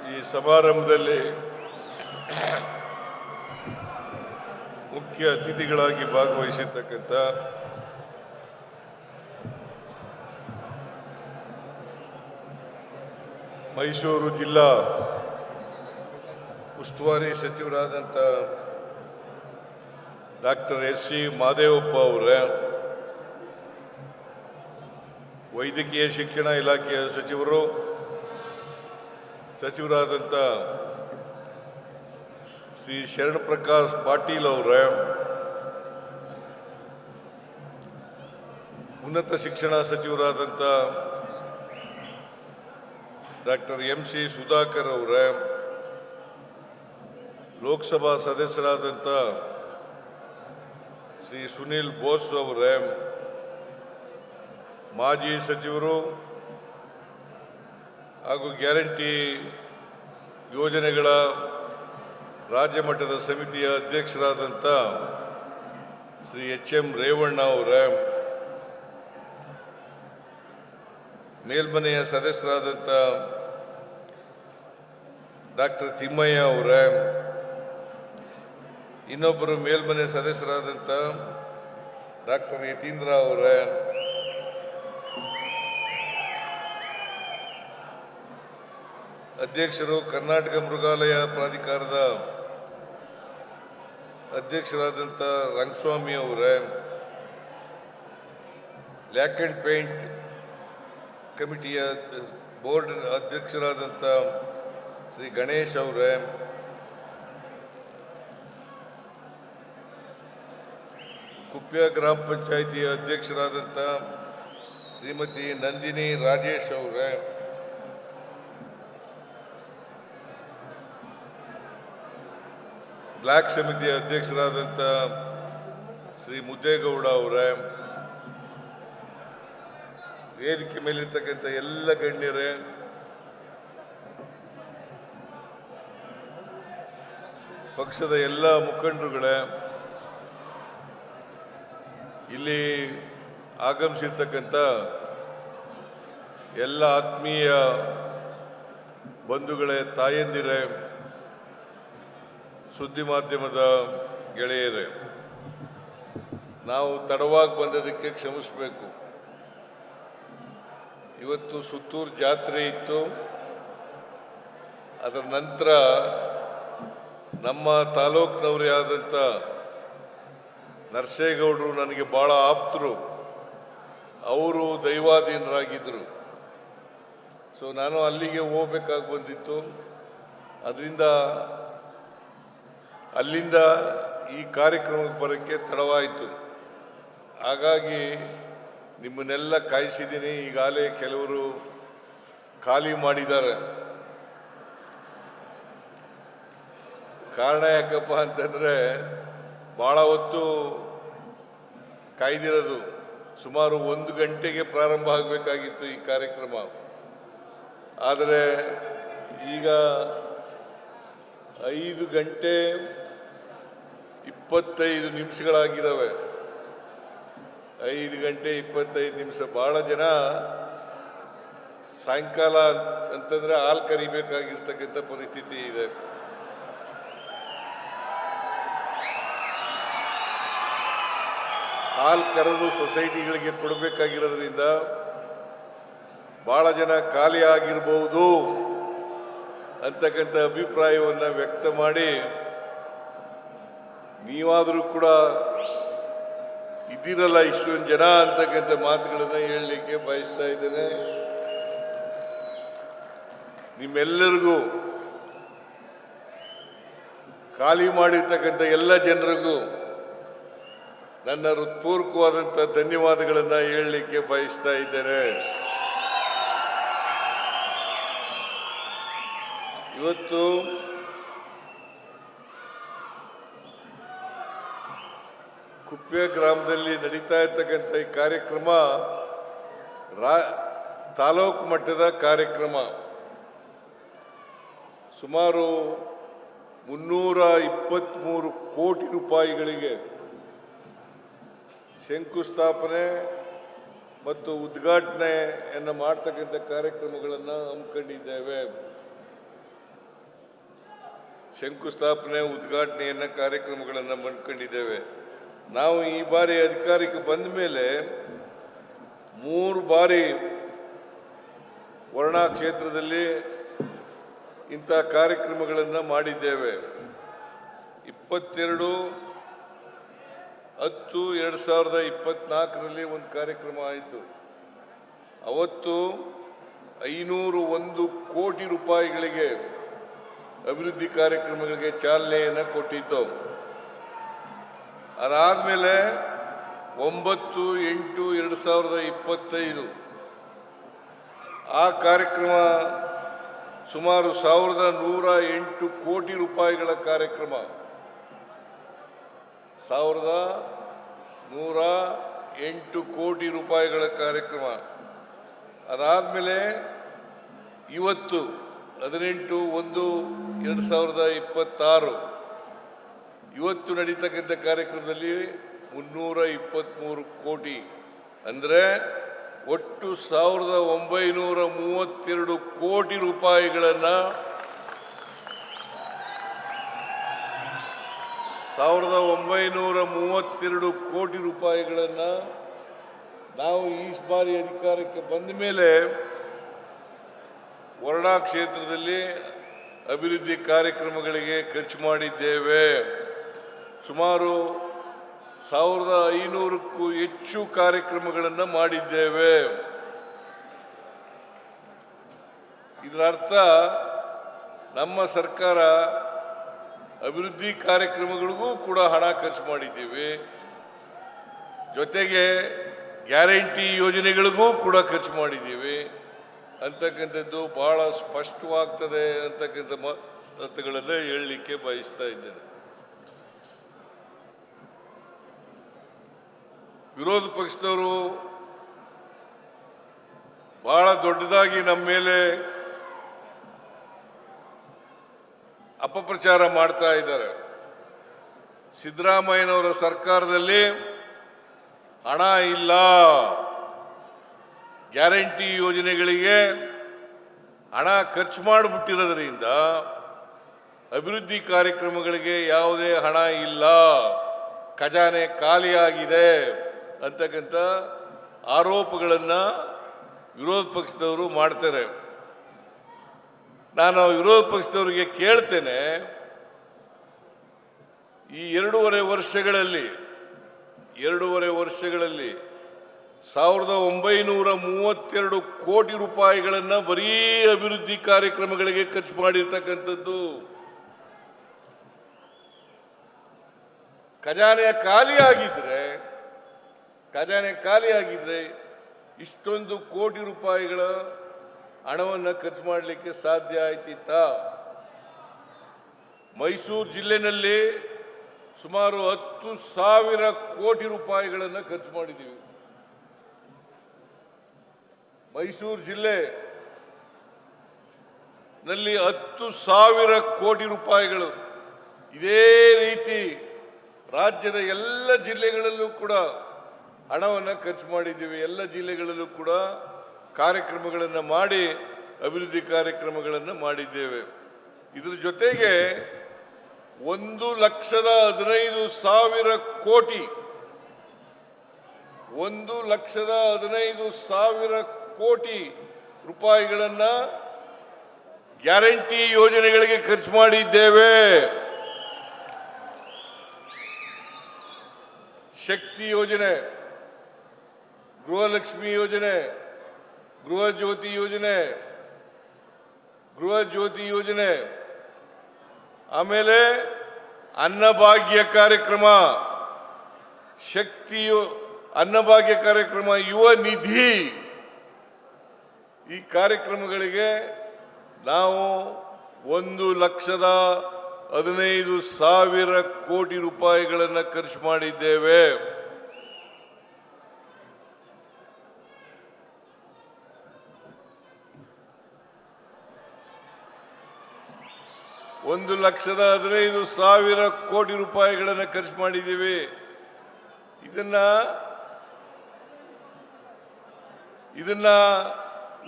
ಈ ಸಮಾರಂಭದಲ್ಲಿ ಮುಖ್ಯ ಅತಿಥಿಗಳಾಗಿ ಭಾಗವಹಿಸಿರ್ತಕ್ಕಂಥ ಮೈಸೂರು ಜಿಲ್ಲಾ ಉಸ್ತುವಾರಿ ಸಚಿವರಾದಂಥ ಡಾಕ್ಟರ್ ಎಸ್.ಸಿ. ಮಹದೇವಪ್ಪ ಅವರೇ, ವೈದ್ಯಕೀಯ ಶಿಕ್ಷಣ ಇಲಾಖೆಯ ಸಚಿವರಾದಂಥ ಶ್ರೀ ಶರಣಪ್ರಕಾಶ್ ಪಾಟೀಲ್ ಅವರೇ, ಉನ್ನತ ಶಿಕ್ಷಣ ಸಚಿವರಾದಂಥ ಡಾಕ್ಟರ್ ಎಂ.ಸಿ. ಸುಧಾಕರ್ ಅವರೇ, ಲೋಕಸಭಾ ಸದಸ್ಯರಾದಂಥ ಶ್ರೀ ಸುನೀಲ್ ಬೋಸ್ ಅವರೇ, ಮಾಜಿ ಸಚಿವರು ಹಾಗೂ ಗ್ಯಾರಂಟಿ ಯೋಜನೆಗಳ ರಾಜ್ಯ ಮಟ್ಟದ ಸಮಿತಿಯ ಅಧ್ಯಕ್ಷರಾದಂಥ ಶ್ರೀ ಎಚ್.ಎಂ. ರೇವಣ್ಣ ಅವರೇ, ಮೇಲ್ಮನೆಯ ಸದಸ್ಯರಾದಂಥ ಡಾಕ್ಟರ್ ತಿಮ್ಮಯ್ಯ ಅವರೇ, ಇನ್ನೊಬ್ಬರು ಮೇಲ್ಮನೆ ಸದಸ್ಯರಾದಂಥ ಡಾಕ್ಟರ್ ಯತೀಂದ್ರ ಅವರೇ, ಅಧ್ಯಕ್ಷರು ಕರ್ನಾಟಕ ಮೃಗಾಲಯ ಪ್ರಾಧಿಕಾರದ ಅಧ್ಯಕ್ಷರಾದಂಥ ರಂಗಸ್ವಾಮಿ ಅವರೇ, ಲ್ಯಾಕ್ ಆ್ಯಂಡ್ ಪೇಂಟ್ ಕಮಿಟಿಯ ಬೋರ್ಡ್ ಅಧ್ಯಕ್ಷರಾದಂಥ ಶ್ರೀ ಗಣೇಶ್ ಅವರೇ, ಕುಪ್ಯ ಗ್ರಾಮ ಪಂಚಾಯಿತಿಯ ಅಧ್ಯಕ್ಷರಾದಂಥ ಶ್ರೀಮತಿ ನಂದಿನಿ ರಾಜೇಶ್ ಅವರೇ, ಬ್ಲ್ಯಾಕ್ ಸಮಿತಿಯ ಅಧ್ಯಕ್ಷರಾದಂಥ ಶ್ರೀ ಮುದ್ದೇಗೌಡ ಅವರೇ, ವೇದಿಕೆ ಮೇಲಿರ್ತಕ್ಕಂಥ ಎಲ್ಲ ಗಣ್ಯರೇ, ಪಕ್ಷದ ಎಲ್ಲ ಮುಖಂಡರುಗಳೇ, ಇಲ್ಲಿ ಆಗಮಿಸಿರ್ತಕ್ಕಂಥ ಎಲ್ಲ ಆತ್ಮೀಯ ಬಂಧುಗಳೇ, ತಾಯಂದಿರೇ, ಸುದ್ದಿ ಮಾಧ್ಯಮದ ಗೆಳೆಯರೇ, ನಾವು ತಡವಾಗಿ ಬಂದದಕ್ಕೆ ಕ್ಷಮಿಸಬೇಕು. ಇವತ್ತು ಸುತ್ತೂರು ಜಾತ್ರೆ ಇತ್ತು. ಅದರ ನಂತರ ನಮ್ಮ ತಾಲೂಕಿನವರೇ ಆದಂಥ ನರಸೇಗೌಡರು ನನಗೆ ಭಾಳ ಆಪ್ತರು. ಅವರು ದೈವಾಧೀನರಾಗಿದ್ದರು. ಸೊ ನಾನು ಅಲ್ಲಿಗೆ ಹೋಗ್ಬೇಕಾಗಿ ಬಂದಿತ್ತು. ಅದರಿಂದ ಅಲ್ಲಿಂದ ಈ ಕಾರ್ಯಕ್ರಮಕ್ಕೆ ಬರೋಕ್ಕೆ ತಡವಾಯಿತು. ಹಾಗಾಗಿ ನಿಮ್ಮನ್ನೆಲ್ಲ ಕಾಯಿಸಿದ್ದೀನಿ. ಈಗಾಗಲೇ ಕೆಲವರು ಖಾಲಿ ಮಾಡಿದ್ದಾರೆ. ಕಾರಣ ಯಾಕಪ್ಪ ಅಂತಂದರೆ ಭಾಳ ಹೊತ್ತು ಕಾಯ್ದಿರೋದು. ಸುಮಾರು 1 ಗಂಟೆಗೆ ಪ್ರಾರಂಭ ಆಗಬೇಕಾಗಿತ್ತು ಈ ಕಾರ್ಯಕ್ರಮ. ಆದರೆ ಈಗ 5 ಗಂಟೆ 25 ನಿಮಿಷಗಳಾಗಿದ್ದಾವೆ. 5 ಗಂಟೆ 25 ನಿಮಿಷ. ಭಾಳ ಜನ ಸಾಯಂಕಾಲ ಅಂತಂದರೆ ಹಾಲು ಕರಿಬೇಕಾಗಿರ್ತಕ್ಕಂಥ ಪರಿಸ್ಥಿತಿ ಇದೆ. ಹಾಲು ಕರೆದು ಸೊಸೈಟಿಗಳಿಗೆ ಕೊಡಬೇಕಾಗಿರೋದ್ರಿಂದ ಭಾಳ ಜನ ಖಾಲಿ ಆಗಿರ್ಬೋದು ಅಂತಕ್ಕಂಥ ಅಭಿಪ್ರಾಯವನ್ನು ವ್ಯಕ್ತ ಮಾಡಿ, ನೀವಾದರೂ ಕೂಡ ಇದ್ದೀರಲ್ಲ ಇಷ್ಟೊಂದು ಜನ ಅಂತಕ್ಕಂಥ ಮಾತುಗಳನ್ನು ಹೇಳಲಿಕ್ಕೆ ಬಯಸ್ತಾ ಇದ್ದೇನೆ. ನಿಮ್ಮೆಲ್ಲರಿಗೂ, ಖಾಲಿ ಮಾಡಿರ್ತಕ್ಕಂಥ ಎಲ್ಲ ಜನರಿಗೂ ನನ್ನ ಹೃತ್ಪೂರ್ವಕವಾದಂಥ ಧನ್ಯವಾದಗಳನ್ನು ಹೇಳಲಿಕ್ಕೆ ಬಯಸ್ತಾ ಇದ್ದೇನೆ. ಇವತ್ತು ಕುಪ್ಪೆ ಗ್ರಾಮದಲ್ಲಿ ನಡೀತಾ ಇರ್ತಕ್ಕಂಥ ಈ ಕಾರ್ಯಕ್ರಮ ತಾಲೂಕು ಮಟ್ಟದ ಕಾರ್ಯಕ್ರಮ. ಸುಮಾರು 323 ಕೋಟಿ ರೂಪಾಯಿಗಳಿಗೆ ಶಂಕುಸ್ಥಾಪನೆ ಮತ್ತು ಉದ್ಘಾಟನೆಯನ್ನು ಮಾಡ್ತಕ್ಕಂಥ ಕಾರ್ಯಕ್ರಮಗಳನ್ನು ಹಮ್ಮಿಕೊಂಡಿದ್ದೇವೆ. ಶಂಕುಸ್ಥಾಪನೆ ಉದ್ಘಾಟನೆಯನ್ನು ಕಾರ್ಯಕ್ರಮಗಳನ್ನು ಮಾಡ್ಕೊಂಡಿದ್ದೇವೆ. ನಾವು ಈ ಬಾರಿ ಅಧಿಕಾರಕ್ಕೆ ಬಂದ ಮೇಲೆ 3 ಬಾರಿ ವರ್ಣಾ ಕ್ಷೇತ್ರದಲ್ಲಿ ಇಂಥ ಕಾರ್ಯಕ್ರಮಗಳನ್ನು ಮಾಡಿದ್ದೇವೆ. 22/10/2024ರಲ್ಲಿ ಒಂದು ಕಾರ್ಯಕ್ರಮ ಆಯಿತು. ಅವತ್ತು 501 ಕೋಟಿ ರೂಪಾಯಿಗಳಿಗೆ ಅಭಿವೃದ್ಧಿ ಕಾರ್ಯಕ್ರಮಗಳಿಗೆ ಚಾಲನೆಯನ್ನು ಕೊಟ್ಟಿದ್ದು. ಅದಾದಮೇಲೆ 9/8/2025 ಆ ಕಾರ್ಯಕ್ರಮ ಸುಮಾರು 1108 ಕೋಟಿ ರೂಪಾಯಿಗಳ ಕಾರ್ಯಕ್ರಮ. 1108 ಕೋಟಿ ರೂಪಾಯಿಗಳ ಕಾರ್ಯಕ್ರಮ. ಅದಾದಮೇಲೆ ಇವತ್ತು 18/1/2026 ಇವತ್ತು ನಡೀತಕ್ಕಂಥ ಕಾರ್ಯಕ್ರಮದಲ್ಲಿ 323 ಕೋಟಿ, ಅಂದರೆ ಒಟ್ಟು 1932 ಕೋಟಿ ರೂಪಾಯಿಗಳನ್ನು 1932 ಕೋಟಿ ರೂಪಾಯಿಗಳನ್ನು ನಾವು ಈ ಬಾರಿ ಅಧಿಕಾರಕ್ಕೆ ಬಂದ ಮೇಲೆ ವರ್ಣಾ ಕ್ಷೇತ್ರದಲ್ಲಿ ಅಭಿವೃದ್ಧಿ ಕಾರ್ಯಕ್ರಮಗಳಿಗೆ ಖರ್ಚು ಮಾಡಿದ್ದೇವೆ. ಸುಮಾರು 1500ಕ್ಕೂ ಹೆಚ್ಚು ಕಾರ್ಯಕ್ರಮಗಳನ್ನು ಮಾಡಿದ್ದೇವೆ. ಇದರ ಅರ್ಥ ನಮ್ಮ ಸರ್ಕಾರ ಅಭಿವೃದ್ಧಿ ಕಾರ್ಯಕ್ರಮಗಳಿಗೂ ಕೂಡ ಹಣ ಖರ್ಚು ಮಾಡಿದ್ದೀವಿ, ಜೊತೆಗೆ ಗ್ಯಾರಂಟಿ ಯೋಜನೆಗಳಿಗೂ ಕೂಡ ಖರ್ಚು ಮಾಡಿದ್ದೀವಿ ಅಂತಕ್ಕಂಥದ್ದು ಬಹಳ ಸ್ಪಷ್ಟವಾಗ್ತದೆ ಅಂತಕ್ಕಂಥ ಮಾತುಗಳನ್ನು ಹೇಳಲಿಕ್ಕೆ ಬಯಸ್ತಾ ಇದ್ದೇನೆ. ವಿರೋಧ ಪಕ್ಷದವರು ಬಹಳ ದೊಡ್ಡದಾಗಿ ನಮ್ಮ ಮೇಲೆ ಅಪಪ್ರಚಾರ ಮಾಡ್ತಾ ಇದ್ದಾರೆ. ಸಿದ್ದರಾಮಯ್ಯನವರ ಸರ್ಕಾರದಲ್ಲಿ ಹಣ ಇಲ್ಲ, ಗ್ಯಾರಂಟಿ ಯೋಜನೆಗಳಿಗೆ ಹಣ ಖರ್ಚು ಮಾಡಿಬಿಟ್ಟಿರೋದ್ರಿಂದ ಅಭಿವೃದ್ಧಿ ಕಾರ್ಯಕ್ರಮಗಳಿಗೆ ಯಾವುದೇ ಹಣ ಇಲ್ಲ, ಖಜಾನೆ ಖಾಲಿಯಾಗಿದೆ ಅಂತಕ್ಕಂಥ ಆರೋಪಗಳನ್ನು ವಿರೋಧ ಪಕ್ಷದವರು ಮಾಡ್ತಾರೆ. ನಾನು ವಿರೋಧ ಪಕ್ಷದವರಿಗೆ ಕೇಳ್ತೇನೆ, ಈ 2.5 ವರ್ಷಗಳಲ್ಲಿ 1932 ಕೋಟಿ ರೂಪಾಯಿಗಳನ್ನು ಬರೀ ಅಭಿವೃದ್ಧಿ ಕಾರ್ಯಕ್ರಮಗಳಿಗೆ ಖರ್ಚು ಮಾಡಿರ್ತಕ್ಕಂಥದ್ದು. ಖಜಾನೆ ಖಾಲಿಯಾಗಿದ್ರೆ ಇಷ್ಟೊಂದು ಕೋಟಿ ರೂಪಾಯಿಗಳ ಹಣವನ್ನು ಖರ್ಚು ಮಾಡಲಿಕ್ಕೆ ಸಾಧ್ಯ ಆಯ್ತಿತ್ತ? ಮೈಸೂರು ಜಿಲ್ಲೆನಲ್ಲಿ ಸುಮಾರು 10,000 ಕೋಟಿ ರೂಪಾಯಿಗಳನ್ನು ಖರ್ಚು ಮಾಡಿದ್ದೀವಿ. ಮೈಸೂರು ಜಿಲ್ಲೆನಲ್ಲಿ 10,000 ಕೋಟಿ ರೂಪಾಯಿಗಳು. ಇದೇ ರೀತಿ ರಾಜ್ಯದ ಎಲ್ಲ ಜಿಲ್ಲೆಗಳಲ್ಲೂ ಕೂಡ ಹಣವನ್ನು ಖರ್ಚು ಮಾಡಿದ್ದೀವಿ. ಎಲ್ಲ ಜಿಲ್ಲೆಗಳಲ್ಲೂ ಕೂಡ ಕಾರ್ಯಕ್ರಮಗಳನ್ನು ಮಾಡಿ ಅಭಿವೃದ್ಧಿ ಕಾರ್ಯಕ್ರಮಗಳನ್ನು ಮಾಡಿದ್ದೇವೆ. ಇದರ ಜೊತೆಗೆ 1,15,000 ಕೋಟಿ 1,15,000 ಕೋಟಿ ರೂಪಾಯಿಗಳನ್ನು ಗ್ಯಾರಂಟಿ ಯೋಜನೆಗಳಿಗೆ ಖರ್ಚು ಮಾಡಿದ್ದೇವೆ. ಶಕ್ತಿ ಯೋಜನೆ, ಗೃಹಲಕ್ಷ್ಮಿ ಯೋಜನೆ, ಗೃಹ ಜ್ಯೋತಿ ಯೋಜನೆ, ಆಮೇಲೆ ಅನ್ನಭಾಗ್ಯ ಕಾರ್ಯಕ್ರಮ, ಅನ್ನಭಾಗ್ಯ ಕಾರ್ಯಕ್ರಮ, ಯುವ ನಿಧಿ, ಈ ಕಾರ್ಯಕ್ರಮಗಳಿಗೆ ನಾವು 1,15,000 ಕೋಟಿ ರೂಪಾಯಿಗಳನ್ನು ಖರ್ಚು ಮಾಡಿದ್ದೇವೆ. $1,15,000 ಕೋಟಿ ರೂಪಾಯಿಗಳನ್ನು ಖರ್ಚು ಮಾಡಿದ್ದೀವಿ. ಇದನ್ನ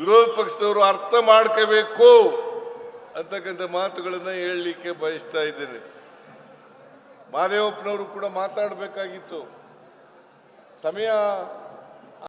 ವಿರೋಧ ಪಕ್ಷದವರು ಅರ್ಥ ಮಾಡ್ಕೋಬೇಕು. ಅಂತಕ್ಕಂಥ ಮಾತುಗಳನ್ನು ಹೇಳಲಿಕ್ಕೆ ಬಯಸ್ತಾ ಇದ್ದೇನೆ. ಮಹದೇವಪ್ಪನವರು ಕೂಡ ಮಾತಾಡಬೇಕಾಗಿತ್ತು. ಸಮಯ